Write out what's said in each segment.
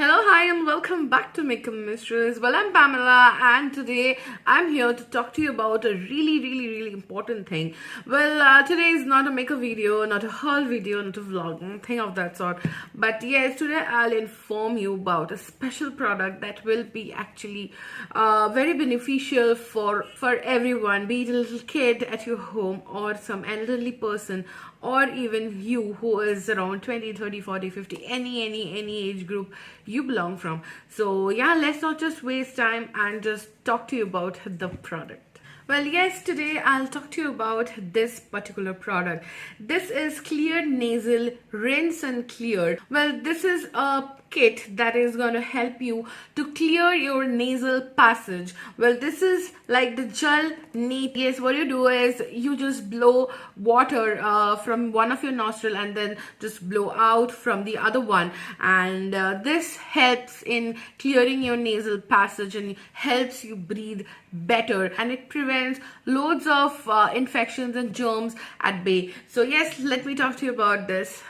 Hello, hi, and welcome back to Makeup Mysteries. Well, I'm Pamela, and today I'm here to talk to you about a really important thing. Well, today is not a makeup video, not a haul video, not a vlog, nothing of that sort. But yes, today I'll inform you about a special product that will be actually very beneficial for everyone, be it a little kid at your home or some elderly person, or even you who is around 20, 30, 40, 50, any age group you belong from. So yeah, let's not just waste time and just talk to you about the product. Well, yes, today I'll talk to you about this particular product. This is Clear Nasal Rinse and Clear. Well, this is a kit that is going to help you to clear your nasal passage. Well, this is like the gel neat. Yes, what you do is you just blow water from one of your nostril and then just blow out from the other one, and this helps in clearing your nasal passage and helps you breathe better, and it prevents loads of infections and germs at bay. So yes, let me talk to you about this.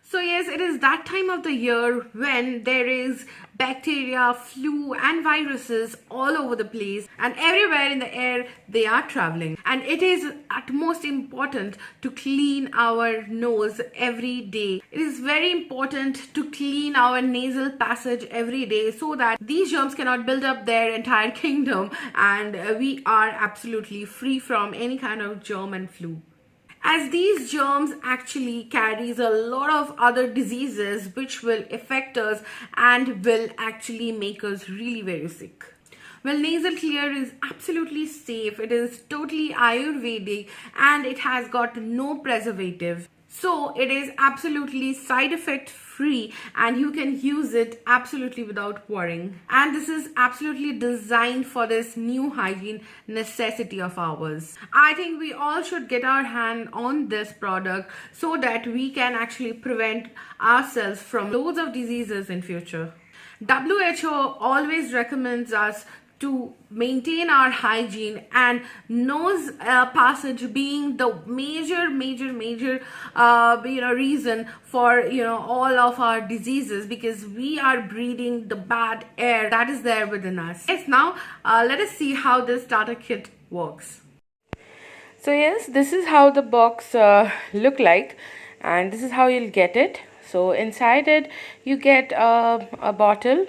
So yes, it is that time of the year when there is bacteria, flu and viruses all over the place, and everywhere in the air they are traveling. And it is at most important to clean our nose every day. It is very important to clean our nasal passage every day so that these germs cannot build up their entire kingdom and we are absolutely free from any kind of germ and flu, as these germs actually carries a lot of other diseases which will affect us and will actually make us really very sick. Well, nasal clear is absolutely safe. It is totally Ayurvedic and it has got no preservative. So it is absolutely side effect free and you can use it absolutely without worrying. And this is absolutely designed for this new hygiene necessity of ours. I think we all should get our hand on this product so that we can actually prevent ourselves from loads of diseases in future. WHO always recommends us to maintain our hygiene, and nose passage being the major reason for all of our diseases, because we are breathing the bad air that is there within us. Yes, now let us see how this starter kit works. So yes, this is how the box look like, and this is how you'll get it. So inside it you get a bottle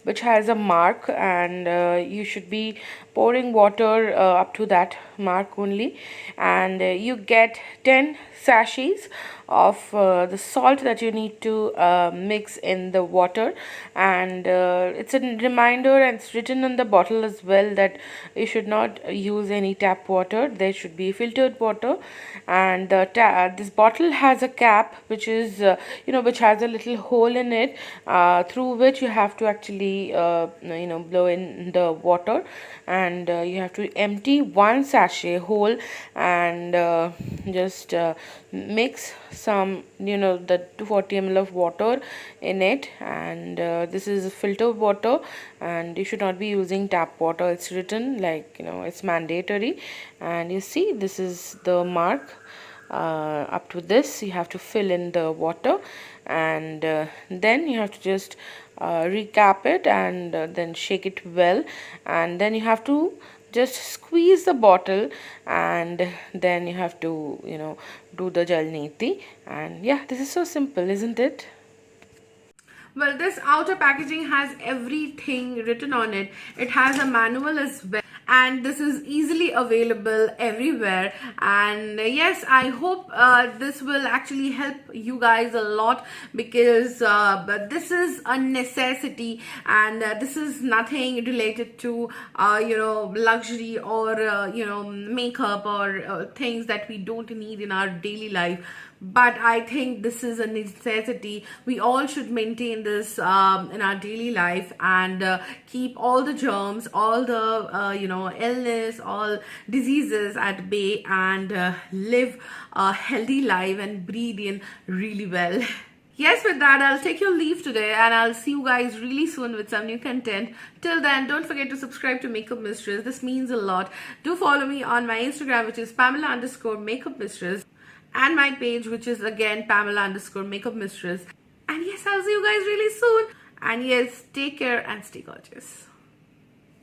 which has a mark, and you should be pouring water up to that mark only, and you get 10 sachets of the salt that you need to mix in the water, and it's a reminder, and it's written on the bottle as well, that you should not use any tap water. There should be filtered water, and this bottle has a cap which is which has a little hole in it through which you have to actually blow in the water, and you have to empty one sachet whole and just mix some the 240 ml of water in it, and this is filtered water, and you should not be using tap water. It's written like it's mandatory, and you see this is the mark. Up to this you have to fill in the water, and then you have to just recap it, and then shake it well, and then you have to just squeeze the bottle, and then you have to do the jal niti. And yeah, this is so simple, isn't it? Well, this outer packaging has everything written on it. It has a manual as well, and this is easily available everywhere. And yes, I hope this will actually help you guys a lot, because but this is a necessity, and this is nothing related to luxury or makeup or things that we don't need in our daily life. But I think this is a necessity. We all should maintain this in our daily life, and keep all the germs, all the illness, all diseases at bay, and live a healthy life and breathe in really well. Yes, with that, I'll take your leave today, and I'll see you guys really soon with some new content. Till then, don't forget to subscribe to Makeup Mistress. This means a lot. Do follow me on my Instagram, which is Pamela_Makeup Mistress, and my page, which is again Pamela_Makeup Mistress. And yes, I'll see you guys really soon. And yes, take care and stay gorgeous.